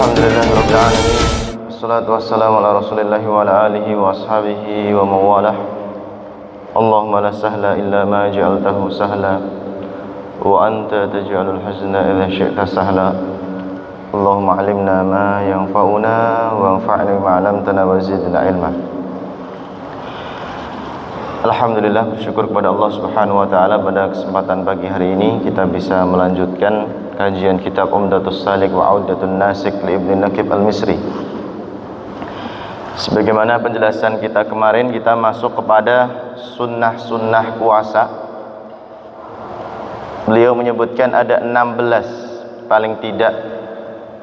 Alhamdulillahirabbil alamin. Wassalatu wassalamu ala Rasulillah wa ala alihi wa ashabihi wa mawalah. Allahumma la sahla illa ma ja'altahu sahla wa anta taj'alul hazna idza syi'ta sahla. Allahumma 'allimna ma yanfa'una wa anfa'na bima 'allamtana wa zidna ilma. Alhamdulillah, bersyukur kepada Allah Subhanahu wa taala pada kesempatan pagi hari ini kita bisa melanjutkan kajian kitab Umdatus Salik wa Audatun Nasik li Ibnu Naqib Al-Misri. Sebagaimana penjelasan kita kemarin, kita masuk kepada sunnah-sunnah puasa. Beliau menyebutkan ada 16 paling tidak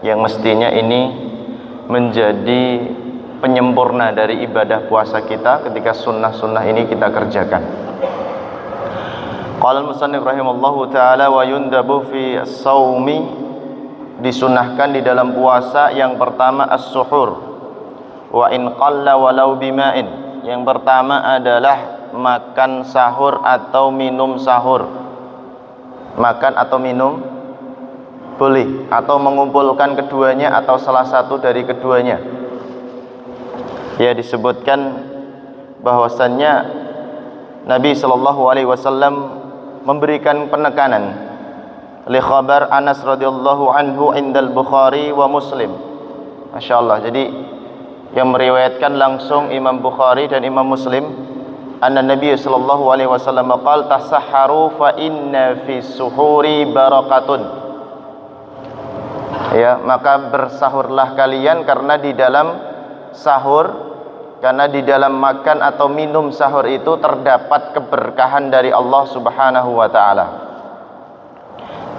yang mestinya ini menjadi penyempurna dari ibadah puasa kita ketika sunnah-sunnah ini kita kerjakan. Qala al-musannif rahimallahu ta'ala wa yundabu fi as-saumi, disunahkan di dalam puasa yang pertama as-suhur wa in qalla walau bima'in. Yang pertama adalah makan sahur atau minum sahur. Makan atau minum boleh, atau mengumpulkan keduanya atau salah satu dari keduanya. Ya, disebutkan bahwasannya Nabi sallallahu alaihi wasallam memberikan penekanan li khabar Anas radhiyallahu anhu indal Bukhari wa Muslim. Masyaallah. Jadi yang meriwayatkan langsung Imam Bukhari dan Imam Muslim, anna Nabi sallallahu alaihi wasallam qala tasahharu fa inna fi suhuri barakatun. Ya, maka bersahurlah kalian karena di dalam sahur, karena di dalam makan atau minum sahur itu terdapat keberkahan dari Allah Subhanahu wa taala.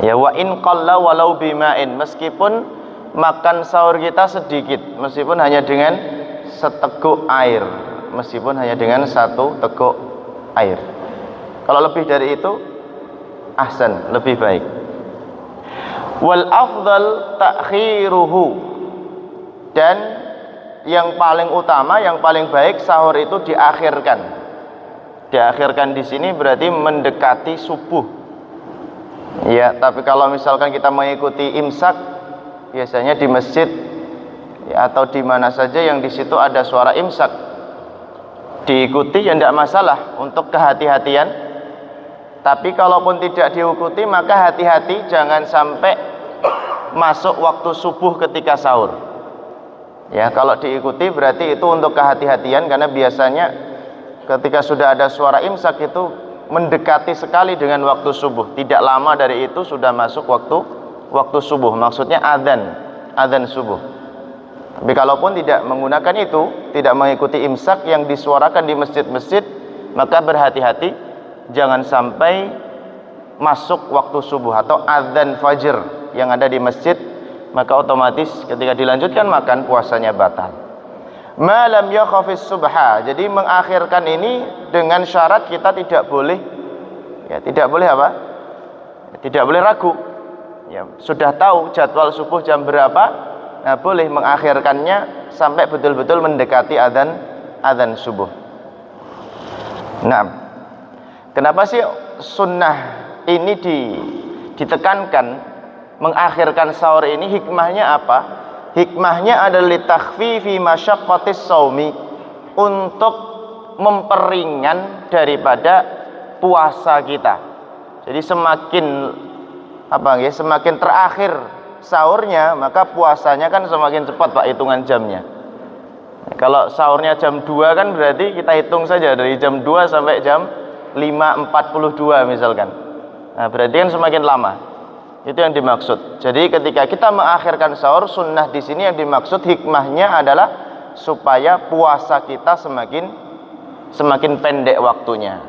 Ya, wa in qalla walau bima'in, meskipun makan sahur kita sedikit, meskipun hanya dengan seteguk air, meskipun hanya dengan satu teguk air. Kalau lebih dari itu ahsan, lebih baik. Wal afdal ta'khiruhu, dan yang paling utama, yang paling baik sahur itu diakhirkan. Diakhirkan di sini berarti mendekati subuh. Ya, tapi kalau misalkan kita mengikuti imsak, biasanya di masjid ya, atau di mana saja yang di situ ada suara imsak, diikuti ya tidak masalah untuk kehati-hatian. Tapi kalaupun tidak diikuti, maka hati-hati jangan sampai masuk waktu subuh ketika sahur. Ya, kalau diikuti berarti itu untuk kehati-hatian, karena biasanya ketika sudah ada suara imsak itu mendekati sekali dengan waktu subuh. Tidak lama dari itu sudah masuk waktu subuh. Maksudnya adzan subuh. Tapi kalaupun tidak menggunakan itu, tidak mengikuti imsak yang disuarakan di masjid-masjid, maka berhati-hati jangan sampai masuk waktu subuh atau adzan fajr yang ada di masjid, maka otomatis ketika dilanjutkan makan puasanya batal. Malam yakhafis subha, jadi mengakhirkan ini dengan syarat kita tidak boleh, ya tidak boleh apa? Tidak boleh ragu. Ya, sudah tahu jadwal subuh jam berapa, nah boleh mengakhirkannya sampai betul-betul mendekati adzan subuh. Nah, kenapa sih sunnah ini ditekankan? Mengakhirkan sahur ini hikmahnya apa? Hikmahnya adalah litakhfifi masyaqqatis shaumi, untuk memperingan daripada puasa kita. Jadi semakin semakin terakhir sahurnya, maka puasanya kan semakin cepat Pak hitungan jamnya. Kalau sahurnya jam 2 kan berarti kita hitung saja dari jam 2 sampai jam 5.42 misalkan. Nah, berarti kan semakin lama. Itu yang dimaksud. Jadi ketika kita mengakhirkan sahur, sunnah di sini yang dimaksud hikmahnya adalah supaya puasa kita semakin pendek waktunya.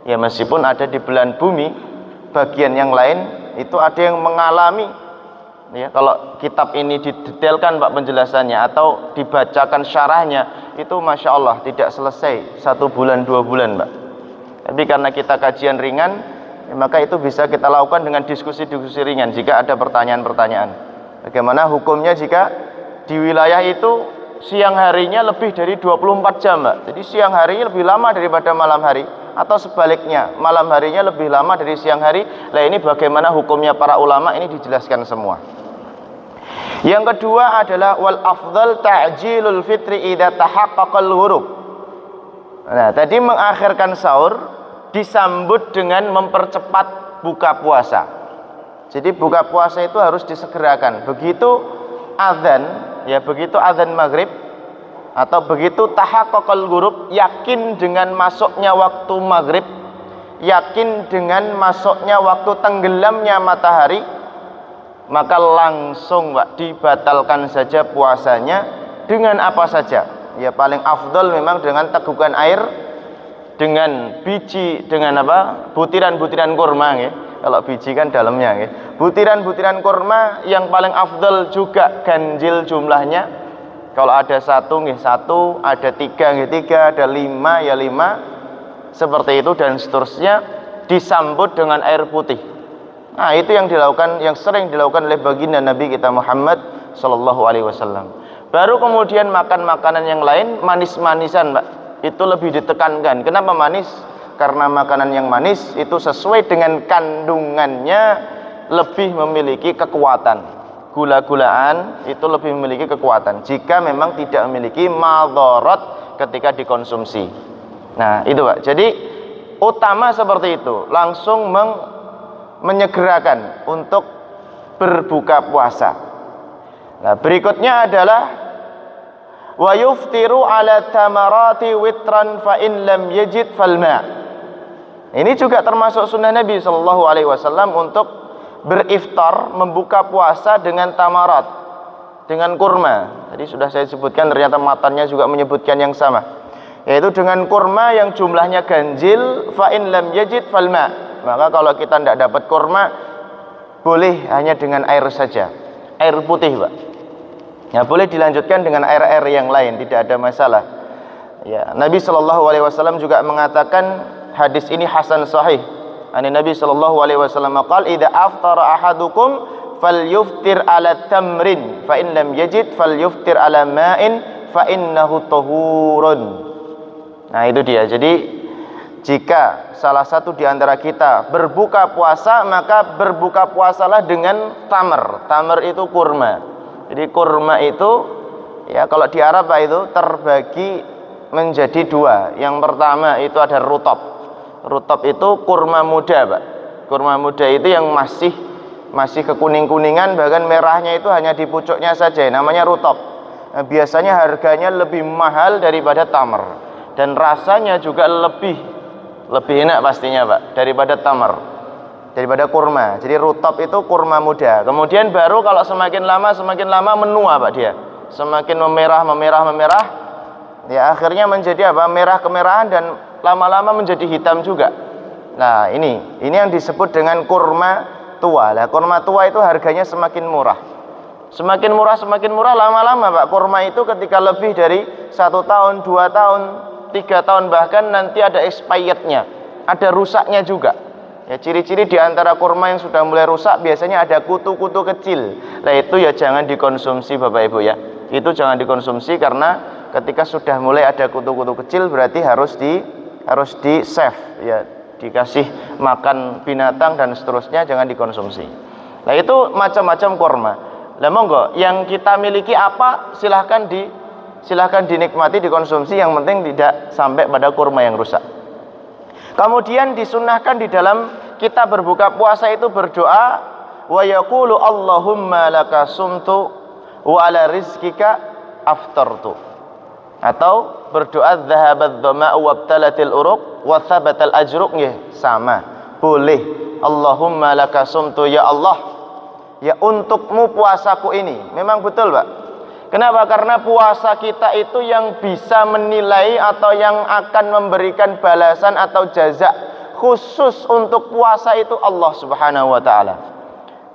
Ya, meskipun ada di belahan bumi bagian yang lain itu ada yang mengalami, ya, kalau kitab ini didetailkan Pak penjelasannya atau dibacakan syarahnya, itu Masya Allah tidak selesai 1 bulan 2 bulan Pak. Tapi karena kita kajian ringan, ya, maka itu bisa kita lakukan dengan diskusi-diskusi ringan jika ada pertanyaan-pertanyaan. Bagaimana hukumnya jika di wilayah itu siang harinya lebih dari 24 jam Mbak. Jadi siang harinya lebih lama daripada malam hari, atau sebaliknya malam harinya lebih lama dari siang hari. Nah, ini bagaimana hukumnya para ulama ini dijelaskan semua. Yang kedua adalah wal afdal ta'jilul fitri idza tahaqqaqal ghurub. Nah, tadi mengakhirkan sahur disambut dengan mempercepat buka puasa. Jadi buka puasa itu harus disegerakan. Begitu azan, ya begitu azan maghrib atau begitu tahaqqaqal ghurub, yakin dengan masuknya waktu maghrib, yakin dengan masuknya waktu tenggelamnya matahari, maka langsung Pak dibatalkan saja puasanya dengan apa saja. Ya paling afdol memang dengan tegukan air, dengan biji, dengan apa? Butiran-butiran kurma ya. Kalau biji kan dalamnya ya. Butiran-butiran kurma yang paling afdol juga ganjil jumlahnya. Kalau ada satu nggih satu, ada tiga nggih tiga, ada lima ya lima. Seperti itu dan seterusnya, disambut dengan air putih. Nah, itu yang dilakukan, yang sering dilakukan oleh baginda Nabi kita Muhammad sallallahu alaihi wasallam. Baru kemudian makan makanan yang lain, manis-manisan, Pak. Itu lebih ditekankan. Kenapa manis? Karena makanan yang manis itu sesuai dengan kandungannya lebih memiliki kekuatan. Gula-gulaan itu lebih memiliki kekuatan jika memang tidak memiliki madharat ketika dikonsumsi. Nah, itu Pak. Jadi utama seperti itu, langsung menyegerakan untuk berbuka puasa. Nah, berikutnya adalah wa yuftiru ala tamarati witran fa in lam yajid falma. Ini juga termasuk sunnah Nabi sallallahu alaihi wasallam untuk beriftar, membuka puasa dengan tamarat, dengan kurma. Tadi sudah saya sebutkan, ternyata matannya juga menyebutkan yang sama, yaitu dengan kurma yang jumlahnya ganjil, fa in lam yajid falma. Maka kalau kita tidak dapat kurma, boleh hanya dengan air saja, air putih Pak. Ya, boleh dilanjutkan dengan air-air yang lain, tidak ada masalah. Ya, Nabi sallallahu alaihi wasallam juga mengatakan, hadis ini hasan sahih. Nabi sallallahu alaihi wasallam qala idza aftara ahadukum falyuftir ala tamrin fa in lam yajid falyuftir ala ma'in fa innahu tahurun. Nah, itu dia. Jadi jika salah satu di antara kita berbuka puasa, maka berbuka puasalah dengan tamar. Tamar itu kurma. Jadi kurma itu, ya kalau di Arab Pak, itu terbagi menjadi dua. Yang pertama itu ada rutab. Rutab itu kurma muda Pak. Kurma muda itu yang masih kekuning-kuningan, bahkan merahnya itu hanya di pucuknya saja, namanya rutab. Nah, biasanya harganya lebih mahal daripada tamar, dan rasanya juga lebih enak pastinya Pak daripada tamar, daripada kurma. Jadi rutab itu kurma muda. Kemudian baru kalau semakin lama menua Pak, dia semakin memerah, ya akhirnya menjadi apa? Merah kemerahan dan lama-lama menjadi hitam juga. Nah, ini yang disebut dengan kurma tua. Lah, kurma tua itu harganya semakin murah. Semakin murah lama-lama Pak. Kurma itu ketika lebih dari 1 tahun, 2 tahun, 3 tahun, bahkan nanti ada expirednya, ada rusaknya juga. Ya, ciri-ciri di antara kurma yang sudah mulai rusak biasanya ada kutu-kutu kecil. Nah, itu ya jangan dikonsumsi Bapak Ibu ya. Itu jangan dikonsumsi, karena ketika sudah mulai ada kutu-kutu kecil berarti harus di save ya, dikasih makan binatang dan seterusnya, jangan dikonsumsi. Nah, itu macam-macam kurma. Lah monggo, yang kita miliki apa silahkan dinikmati, dikonsumsi, yang penting tidak sampai pada kurma yang rusak. Kemudian disunnahkan di dalam kita berbuka puasa itu berdoa, wa yaqulu Allahumma laka sumtu wa ala rizkika aftartu. Atau berdoa dhahabat dhama'u wabtalatil uruq wa thabatal ajruq, sama. Boleh. Allahumma laka sumtu, ya Allah, ya untukmu puasaku ini. Memang betul Pak. Kenapa? Karena puasa kita itu yang bisa menilai atau yang akan memberikan balasan atau jaza khusus untuk puasa itu Allah Subhanahu wa taala.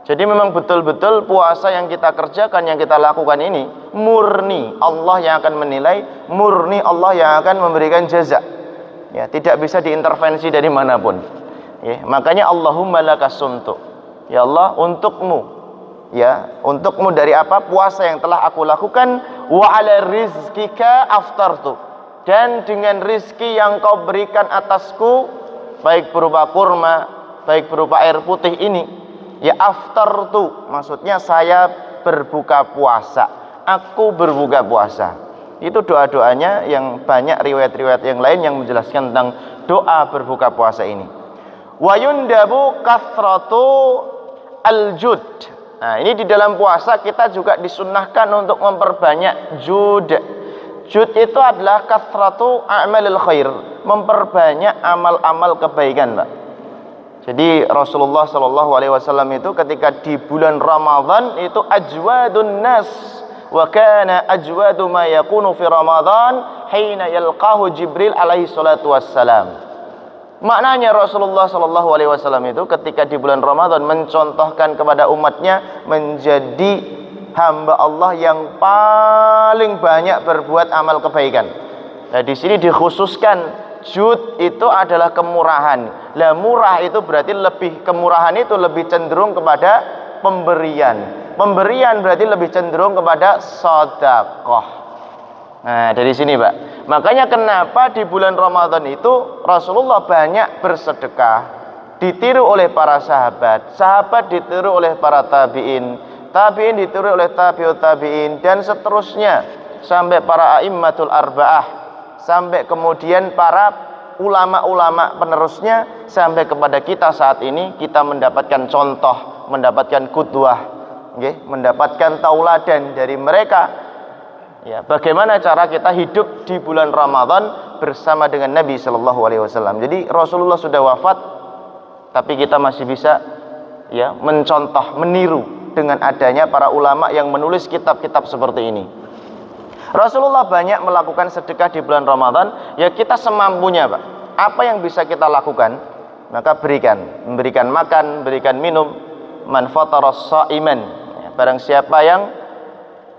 Jadi memang betul-betul puasa yang kita kerjakan, yang kita lakukan ini murni Allah yang akan menilai, murni Allah yang akan memberikan jaza. Ya, tidak bisa diintervensi dari manapun. Ya, makanya Allahumma lakasumtu. Ya Allah, untukmu. Ya, untukmu dari apa? Puasa yang telah aku lakukan. Wa ala rizkika aftartu. Dan dengan rizki yang kau berikan atasku, baik berupa kurma, baik berupa air putih ini, ya aftartu, maksudnya saya berbuka puasa. Aku berbuka puasa. Itu doa-doanya yang banyak riwayat-riwayat yang lain yang menjelaskan tentang doa berbuka puasa ini. Wa yundabu kathratu al-jud. Nah, ini di dalam puasa kita juga disunnahkan untuk memperbanyak jud. Jud itu adalah kathratu a'malil khair, memperbanyak amal-amal kebaikan, Pak. Jadi Rasulullah Shallallahu Alaihi Wasallam itu ketika di bulan Ramadan itu ajwadun nas, wa kana ajwadu ma yakunu fi Ramadan hina yalqahu Jibril alaihi salatu wassalam. Maknanya Rasulullah Shallallahu Alaihi Wasallam itu ketika di bulan Ramadan mencontohkan kepada umatnya menjadi hamba Allah yang paling banyak berbuat amal kebaikan. Nah, di sini dikhususkan jud itu adalah kemurahan. Lah murah itu berarti kemurahan itu lebih cenderung kepada pemberian. Pemberian berarti lebih cenderung kepada sedekah. Nah, dari sini, Pak. Makanya kenapa di bulan Ramadan itu Rasulullah banyak bersedekah, ditiru oleh para sahabat, sahabat ditiru oleh para tabi'in, tabi'in ditiru oleh tabi'ut tabi'in, dan seterusnya sampai para a'immatul arba'ah, sampai kemudian para ulama-ulama penerusnya, sampai kepada kita saat ini kita mendapatkan contoh, mendapatkan qudwah, mendapatkan tauladan dari mereka. Ya, bagaimana cara kita hidup di bulan Ramadan bersama dengan Nabi Shallallahu Alaihi Wasallam. Jadi Rasulullah sudah wafat, tapi kita masih bisa ya mencontoh, meniru dengan adanya para ulama yang menulis kitab-kitab seperti ini. Rasulullah banyak melakukan sedekah di bulan Ramadan, ya kita semampunya, Pak. Apa yang bisa kita lakukan, maka berikan. Memberikan makan, berikan minum. Man fatara sha'iman, ya, barang siapa yang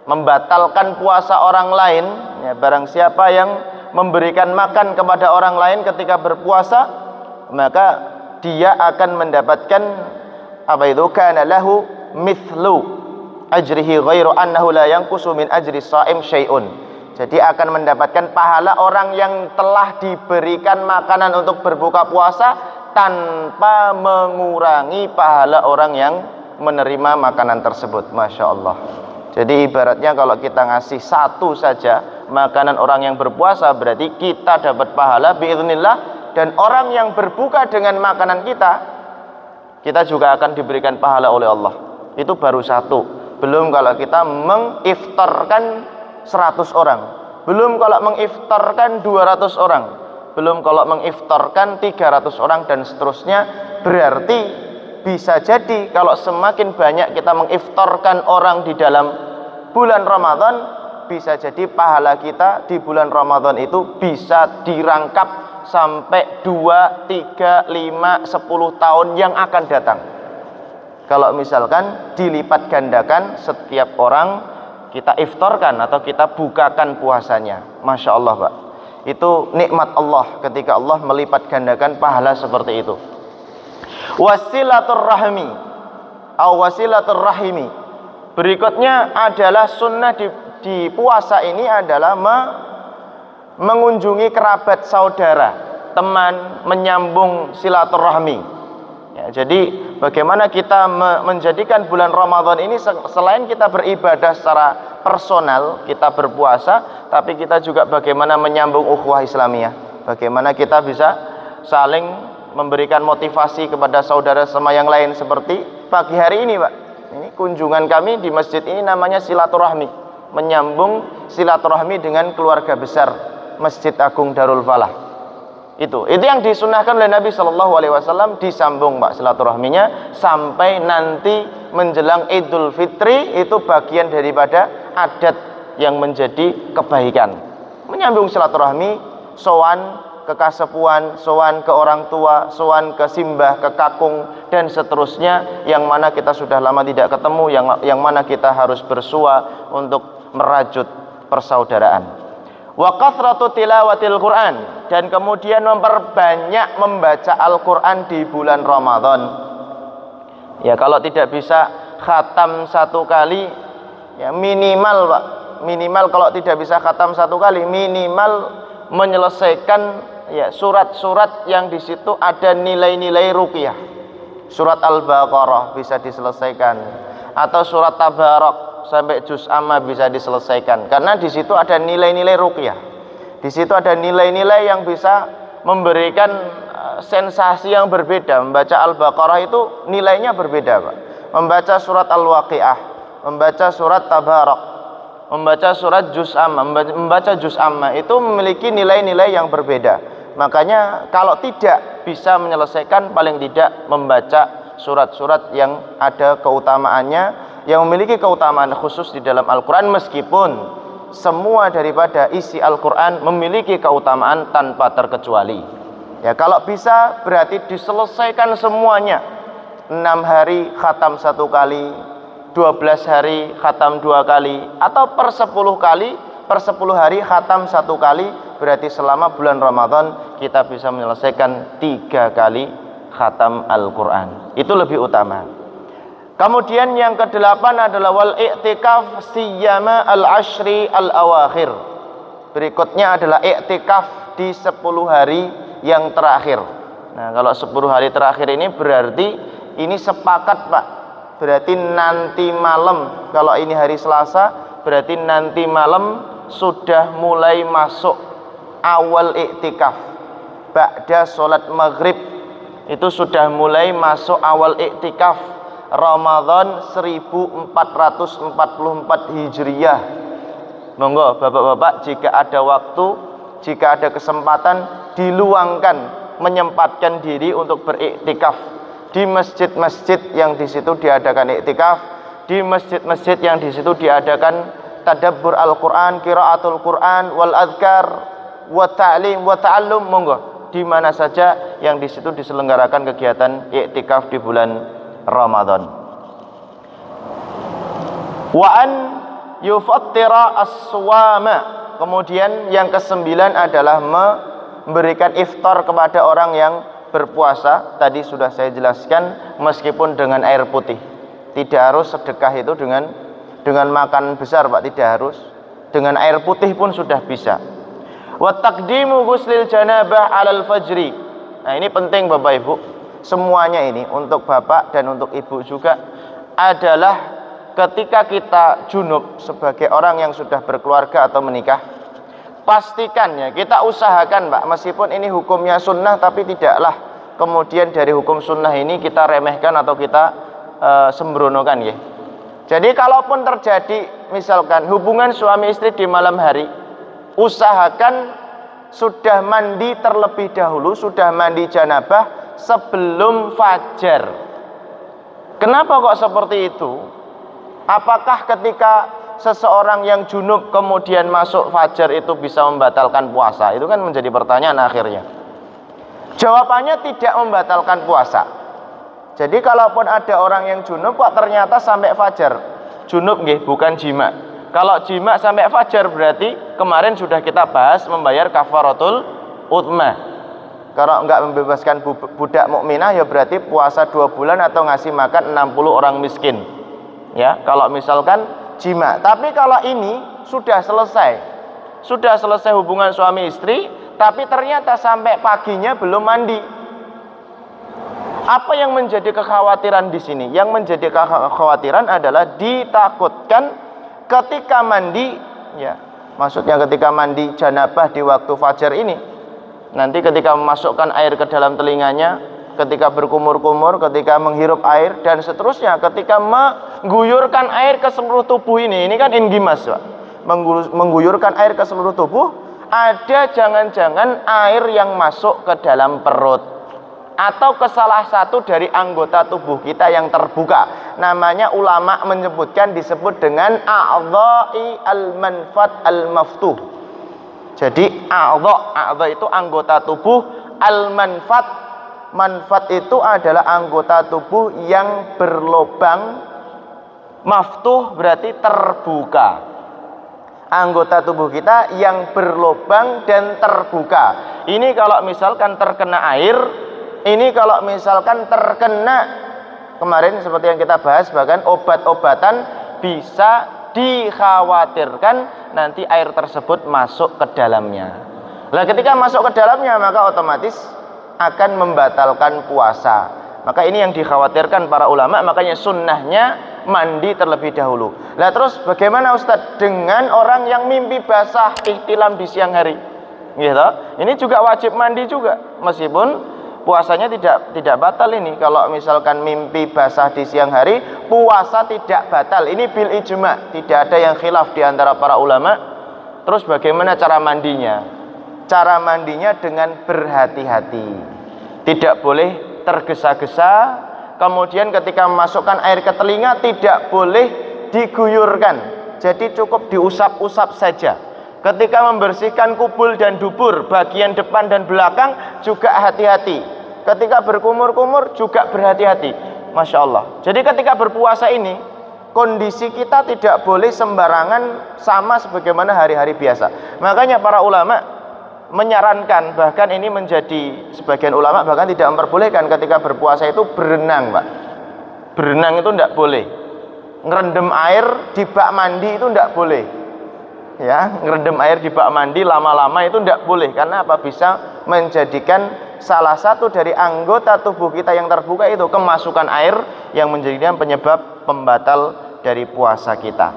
membatalkan puasa orang lain, ya, barang siapa yang memberikan makan kepada orang lain ketika berpuasa, maka dia akan mendapatkan apa itu? Kana lahu mithlu ajrihi ghairu annahu la yanqusu min ajri shaim syai'un. Jadi akan mendapatkan pahala orang yang telah diberikan makanan untuk berbuka puasa tanpa mengurangi pahala orang yang menerima makanan tersebut. Masya Allah. Jadi ibaratnya kalau kita ngasih satu saja makanan orang yang berpuasa, berarti kita dapat pahala biiznillah, dan orang yang berbuka dengan makanan kita juga akan diberikan pahala oleh Allah. Itu baru satu. Belum kalau kita mengiftarkan 100 orang, belum kalau mengiftarkan 200 orang, belum kalau mengiftarkan 300 orang, dan seterusnya. Berarti bisa jadi kalau semakin banyak kita mengiftarkan orang di dalam bulan Ramadan, bisa jadi pahala kita di bulan Ramadan itu bisa dirangkap sampai 2, 3, 5, 10 tahun yang akan datang. Kalau misalkan dilipat gandakan setiap orang kita iftarkan atau kita bukakan puasanya. Masya Allah, Pak. Itu nikmat Allah ketika Allah melipat gandakan pahala seperti itu. Wasilatur rahmi atau wasilatur rahimi. Berikutnya adalah sunnah di puasa ini adalah mengunjungi kerabat saudara, teman, menyambung silaturahmi. Ya, jadi bagaimana kita menjadikan bulan Ramadan ini selain kita beribadah secara personal, kita berpuasa, tapi kita juga bagaimana menyambung ukhuwah Islamiyah. Bagaimana kita bisa saling memberikan motivasi kepada saudara sama yang lain, seperti pagi hari ini, Pak. Ini kunjungan kami di masjid ini namanya silaturahmi, menyambung silaturahmi dengan keluarga besar Masjid Agung Darul Falah. Itu yang disunahkan oleh Nabi Shallallahu Alaihi Wasallam, disambung, Pak, silaturahminya sampai nanti menjelang Idul Fitri. Itu bagian daripada adat yang menjadi kebaikan, menyambung silaturahmi, sowan ke kasepuan, sowan ke orang tua, sowan ke simbah, ke kakung, dan seterusnya, yang mana kita sudah lama tidak ketemu, yang mana kita harus bersua untuk merajut persaudaraan. Wa kathratu tilawatil Quran, dan kemudian memperbanyak membaca Al-Quran di bulan Ramadan. Ya, kalau tidak bisa khatam satu kali, ya minimal, Pak, minimal kalau tidak bisa khatam satu kali, minimal menyelesaikan ya surat-surat yang di situ ada nilai-nilai ruqyah. Surat Al-Baqarah bisa diselesaikan, atau surat Tabarak, sampai juz amma bisa diselesaikan, karena di situ ada nilai-nilai ruqyah. Di situ ada nilai-nilai yang bisa memberikan sensasi yang berbeda. Membaca Al-Baqarah itu nilainya berbeda, Pak. Membaca surat Al-Waqiah, membaca surat Tabarak, membaca surat juz amma, membaca juz amma itu memiliki nilai-nilai yang berbeda. Makanya kalau tidak bisa menyelesaikan, paling tidak membaca surat-surat yang ada keutamaannya, yang memiliki keutamaan khusus di dalam Al-Quran, meskipun semua daripada isi Al-Quran memiliki keutamaan tanpa terkecuali. Ya, kalau bisa berarti diselesaikan semuanya. 6 hari khatam 1 kali, 12 hari khatam 2 kali, atau per 10 kali, per 10 hari khatam 1 kali. Berarti selama bulan Ramadan kita bisa menyelesaikan 3 kali khatam Al-Quran. Itu lebih utama. Kemudian yang ke-8 adalah wal i'tikaf siyama al-ashri al-awakhir. Berikutnya adalah i'tikaf di 10 hari yang terakhir. Nah, kalau 10 hari terakhir ini berarti ini sepakat, Pak. Berarti nanti malam, kalau ini hari Selasa, berarti nanti malam sudah mulai masuk awal i'tikaf. Ba'da sholat maghrib itu sudah mulai masuk awal i'tikaf Ramadan 1444 Hijriyah. Monggo Bapak-bapak, jika ada waktu, jika ada kesempatan, diluangkan, menyempatkan diri untuk beriktikaf di masjid-masjid yang di situ diadakan iktikaf, di masjid-masjid yang di situ diadakan tadabbur Al-Quran, qiraatul Quran, wal adhkar, wa ta'lim, wa ta'allum. Monggo, di mana saja yang di situ diselenggarakan kegiatan iktikaf di bulan Ramadan. Wa an yufattira as-suwama. Kemudian yang ke-9 adalah memberikan iftar kepada orang yang berpuasa. Tadi sudah saya jelaskan, meskipun dengan air putih. Tidak harus sedekah itu dengan makan besar, Pak, tidak harus. Dengan air putih pun sudah bisa. Wa taqdimu ghuslil janabah 'alal fajri. Nah, ini penting Bapak Ibu. Semuanya ini untuk Bapak dan untuk Ibu juga adalah ketika kita junub sebagai orang yang sudah berkeluarga atau menikah, pastikan ya, kita usahakan, Pak, meskipun ini hukumnya sunnah, tapi tidaklah kemudian dari hukum sunnah ini kita remehkan atau kita sembronokan ya. Jadi kalaupun terjadi misalkan hubungan suami istri di malam hari, usahakan sudah mandi terlebih dahulu, sudah mandi janabah sebelum fajar. Kenapa kok seperti itu? Apakah ketika seseorang yang junub kemudian masuk fajar itu bisa membatalkan puasa? Itu kan menjadi pertanyaan akhirnya. Jawabannya tidak membatalkan puasa. Jadi kalaupun ada orang yang junub kok ternyata sampai fajar, junub nggih, bukan jima. Kalau jima sampai fajar berarti kemarin sudah kita bahas membayar kafaratul utmah. Kalau enggak membebaskan budak mukminah ya berarti puasa 2 bulan atau ngasih makan 60 orang miskin. Ya, kalau misalkan jima. Tapi kalau ini sudah selesai hubungan suami istri, tapi ternyata sampai paginya belum mandi. Apa yang menjadi kekhawatiran di sini? Yang menjadi kekhawatiran adalah ditakutkan ketika mandi, ya, maksudnya ketika mandi janabah di waktu fajar ini, nanti ketika memasukkan air ke dalam telinganya, ketika berkumur-kumur, ketika menghirup air, dan seterusnya, ketika mengguyurkan air ke seluruh tubuh ini kan inggimas, Pak. Mengguyurkan air ke seluruh tubuh, ada jangan-jangan air yang masuk ke dalam perut atau ke salah satu dari anggota tubuh kita yang terbuka. Namanya ulama menyebutkan, disebut dengan a'dha'i al-manfat al-maftuh. Jadi a'dha itu anggota tubuh, al-manfat, manfat itu adalah anggota tubuh yang berlubang, maftuh berarti terbuka. Anggota tubuh kita yang berlubang dan terbuka. Ini kalau misalkan terkena air, ini kalau misalkan terkena, kemarin seperti yang kita bahas, bahkan obat-obatan bisa dikhawatirkan nanti air tersebut masuk ke dalamnya. Nah, ketika masuk ke dalamnya maka otomatis akan membatalkan puasa. Maka ini yang dikhawatirkan para ulama. Makanya sunnahnya mandi terlebih dahulu. Lah terus bagaimana Ustadz dengan orang yang mimpi basah ihtilam di siang hari? Gitu. Ini juga wajib mandi juga, meskipun puasanya tidak batal ini. Kalau misalkan mimpi basah di siang hari, puasa tidak batal. Ini bil ijma, tidak ada yang khilaf di antara para ulama. Terus bagaimana cara mandinya? Cara mandinya dengan berhati-hati. Tidak boleh tergesa-gesa. Kemudian ketika memasukkan air ke telinga tidak boleh diguyurkan. Jadi cukup diusap-usap saja. Ketika membersihkan kubul dan dubur, bagian depan dan belakang juga hati-hati. Ketika berkumur-kumur juga berhati-hati. Masya Allah. Jadi ketika berpuasa ini, kondisi kita tidak boleh sembarangan sama sebagaimana hari-hari biasa. Makanya para ulama menyarankan, bahkan ini menjadi sebagian ulama bahkan tidak memperbolehkan ketika berpuasa itu berenang, Pak. Berenang itu tidak boleh. Ngerendam air di bak mandi itu tidak boleh. Ya, ngerendam air di bak mandi lama-lama itu tidak boleh. Karena apa? Bisa menjadikan salah satu dari anggota tubuh kita yang terbuka itu kemasukan air yang menjadikan penyebab pembatal dari puasa kita.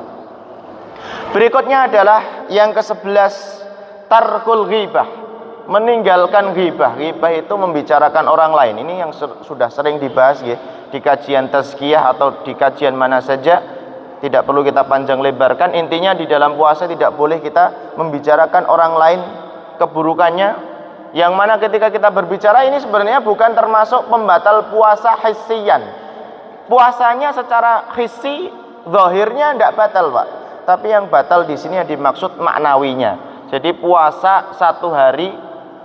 Berikutnya adalah yang ke-11, tarkul ghibah, meninggalkan ghibah. Ghibah itu membicarakan orang lain. Ini yang sudah sering dibahas ya, di kajian tazkiyah atau di kajian mana saja, tidak perlu kita panjang lebarkan. Intinya di dalam puasa tidak boleh kita membicarakan orang lain keburukannya. Yang mana ketika kita berbicara ini sebenarnya bukan termasuk pembatal puasa hissiyan. Puasanya secara hissi, zahirnya tidak batal, Pak. Tapi yang batal di sini yang dimaksud maknawinya. Jadi puasa satu hari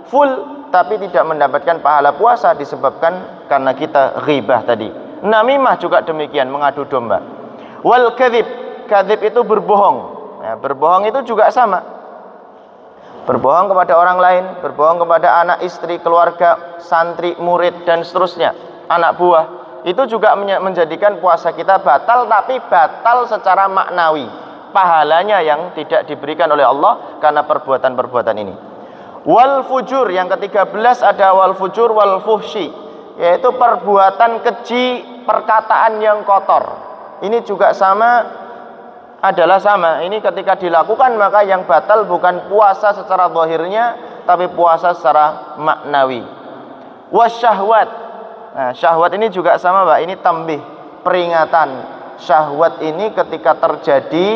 full tapi tidak mendapatkan pahala puasa disebabkan karena kita ghibah tadi. Namimah juga demikian, mengadu domba. Wal kadzib, kadzib itu berbohong. Ya, berbohong itu juga sama. Berbohong kepada orang lain, berbohong kepada anak, istri, keluarga, santri, murid dan seterusnya, anak buah. Itu juga menjadikan puasa kita batal, tapi batal secara maknawi. Pahalanya yang tidak diberikan oleh Allah karena perbuatan-perbuatan ini. Wal fujur, yang ke-13 ada wal fujur wal fuhsyi, yaitu perbuatan keji, perkataan yang kotor. Ini juga sama, adalah sama. Ini ketika dilakukan maka yang batal bukan puasa secara zahirnya, tapi puasa secara maknawi. Wasyahwat. Nah, syahwat ini juga sama, Pak. Ini tambih, peringatan. Syahwat ini ketika terjadi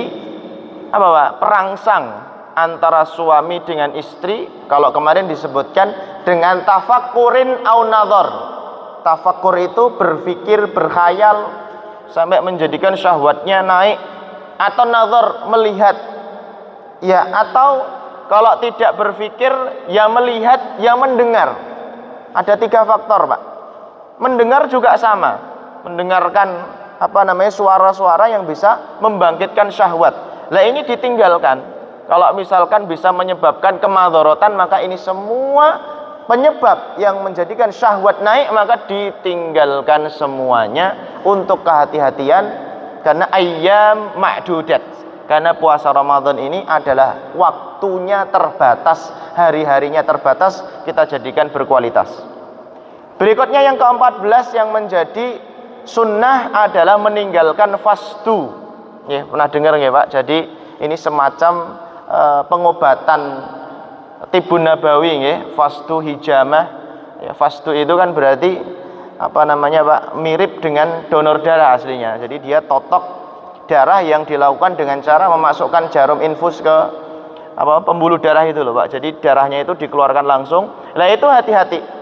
apa, Pak? Perangsang antara suami dengan istri. Kalau kemarin disebutkan dengan tafakkurin au nadhar. Tafakkur itu berpikir, berkhayal sampai menjadikan syahwatnya naik, atau nazar, melihat. Ya, atau kalau tidak berpikir, ya melihat, ya mendengar. Ada 3 faktor, Pak. Mendengar juga sama, mendengarkan suara-suara yang bisa membangkitkan syahwat. Lah ini ditinggalkan. Kalau misalkan bisa menyebabkan kemadharatan, maka ini semua penyebab yang menjadikan syahwat naik, maka ditinggalkan semuanya untuk kehati-hatian. Karena ayyam ma'dudat, karena puasa Ramadan ini adalah waktunya terbatas, hari-harinya terbatas, kita jadikan berkualitas. Berikutnya yang ke-14 yang menjadi sunnah adalah meninggalkan fastu. Ya, pernah dengar nggih, Pak? Jadi ini semacam pengobatan tibun nabawi nggih, fastu hijamah. Ya, fastu itu kan berarti Pak, mirip dengan donor darah aslinya. Jadi dia totok darah yang dilakukan dengan cara memasukkan jarum infus ke pembuluh darah itu loh, Pak. Jadi darahnya itu dikeluarkan langsung. Nah, itu hati-hati.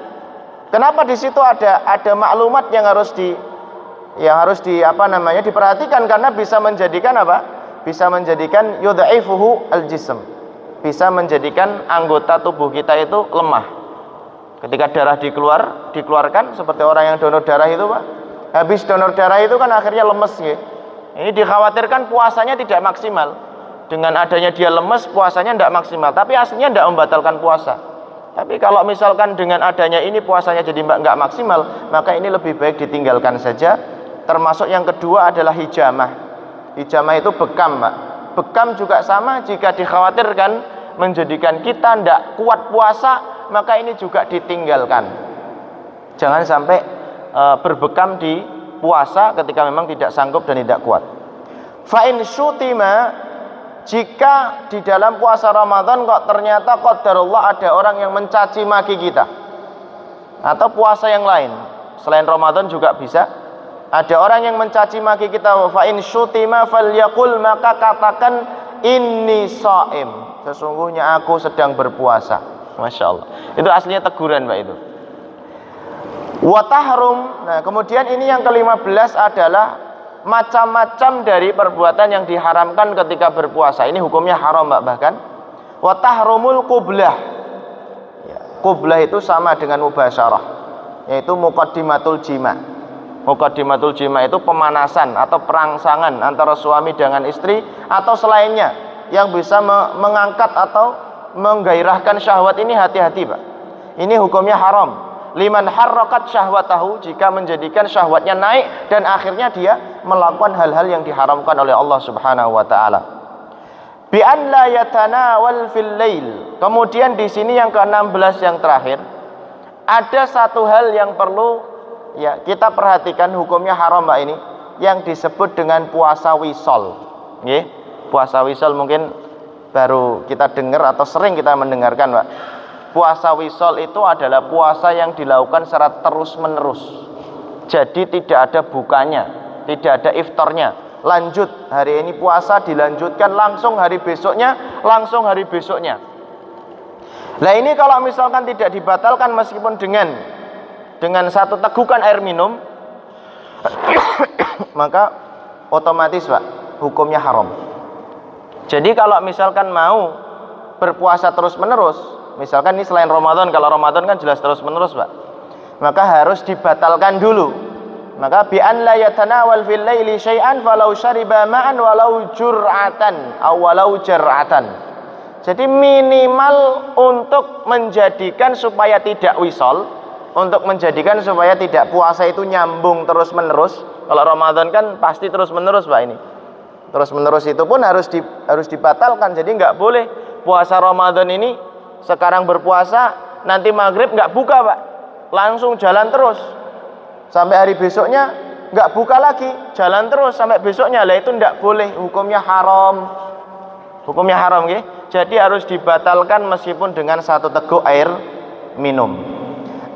Kenapa di situ ada maklumat yang harus diperhatikan, karena bisa menjadikan Bisa menjadikan yudhaifuhu al-jism. Bisa menjadikan anggota tubuh kita itu lemah. Ketika darah dikeluarkan seperti orang yang donor darah itu, Pak. Habis donor darah itu kan akhirnya lemes ya. Ini dikhawatirkan puasanya tidak maksimal. Dengan adanya dia lemes, puasanya tidak maksimal. Tapi aslinya tidak membatalkan puasa. Tapi kalau misalkan dengan adanya ini puasanya jadi nggak maksimal, maka ini lebih baik ditinggalkan saja. Termasuk yang kedua adalah hijamah. Hijamah itu bekam, Pak. Bekam juga sama, jika dikhawatirkan menjadikan kita tidak kuat puasa, maka ini juga ditinggalkan. Jangan sampai berbekam di puasa ketika memang tidak sanggup dan tidak kuat. Fa in syutima, jika di dalam puasa Ramadan kok ternyata qadarullah ada orang yang mencaci maki kita, atau puasa yang lain selain Ramadan juga bisa ada orang yang mencaci maki kita, fa in syutima falyaqul, maka katakan inni shaim, sesungguhnya aku sedang berpuasa. Masya Allah, itu aslinya teguran Pak itu. Wa tahrum, nah kemudian ini yang ke-15 adalah macam-macam dari perbuatan yang diharamkan ketika berpuasa. Ini hukumnya haram Mbak bahkan. Wa tahrumul qublah. Ya, qublah itu sama dengan mubasyarah, yaitu muqaddimatul jima. Muqaddimatul jima itu pemanasan atau perangsangan antara suami dengan istri atau selainnya yang bisa mengangkat atau menggairahkan syahwat. Ini hati-hati Pak. Ini hukumnya haram. Liman harrakat syahwatahu, jika menjadikan syahwatnya naik dan akhirnya dia melakukan hal-hal yang diharamkan oleh Allah Subhanahu wa taala. Bi an la yatanawal fil lail. Kemudian di sini yang ke-16 yang terakhir, ada satu hal yang perlu ya kita perhatikan, hukumnya haram Mbak ini, yang disebut dengan puasa wisol. Nggih, puasa wisol mungkin baru kita dengar atau sering kita mendengarkan Mbak. Puasa wisol itu adalah puasa yang dilakukan secara terus-menerus. Jadi tidak ada bukanya, tidak ada iftarnya. Lanjut, hari ini puasa dilanjutkan langsung hari besoknya, langsung hari besoknya. Nah ini kalau misalkan tidak dibatalkan meskipun dengan satu tegukan air minum, maka otomatis Pak, hukumnya haram. Jadi kalau misalkan mau berpuasa terus-menerus, misalkan ini selain Ramadan, kalau Ramadan kan jelas terus-menerus Pak, maka harus dibatalkan dulu. Maka bi an la yatanawal fil laili syai'an falau syariba ma'an walau jur'atan aw walau jar'atan. Jadi minimal untuk menjadikan supaya tidak wisol, untuk menjadikan supaya tidak puasa itu nyambung terus-menerus. Kalau Ramadan kan pasti terus-menerus Pak ini. Terus-menerus itu pun harus dibatalkan. Jadi nggak boleh puasa Ramadan ini sekarang berpuasa, nanti maghrib nggak buka Pak, langsung jalan terus sampai hari besoknya nggak buka lagi, jalan terus sampai besoknya. Lah itu nggak boleh, hukumnya haram. Hukumnya haram ya. Jadi harus dibatalkan meskipun dengan satu teguk air minum.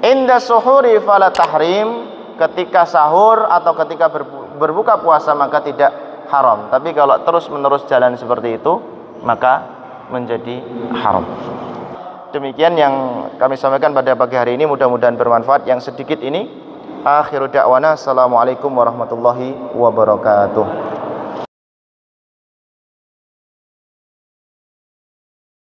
Inda suhuri fala tahrim, ketika sahur atau ketika berbuka puasa maka tidak haram. Tapi kalau terus-menerus jalan seperti itu maka menjadi haram. Demikian yang kami sampaikan pada pagi hari ini, mudah-mudahan bermanfaat. Yang sedikit ini, akhiru da'wana, assalamualaikum warahmatullahi wabarakatuh.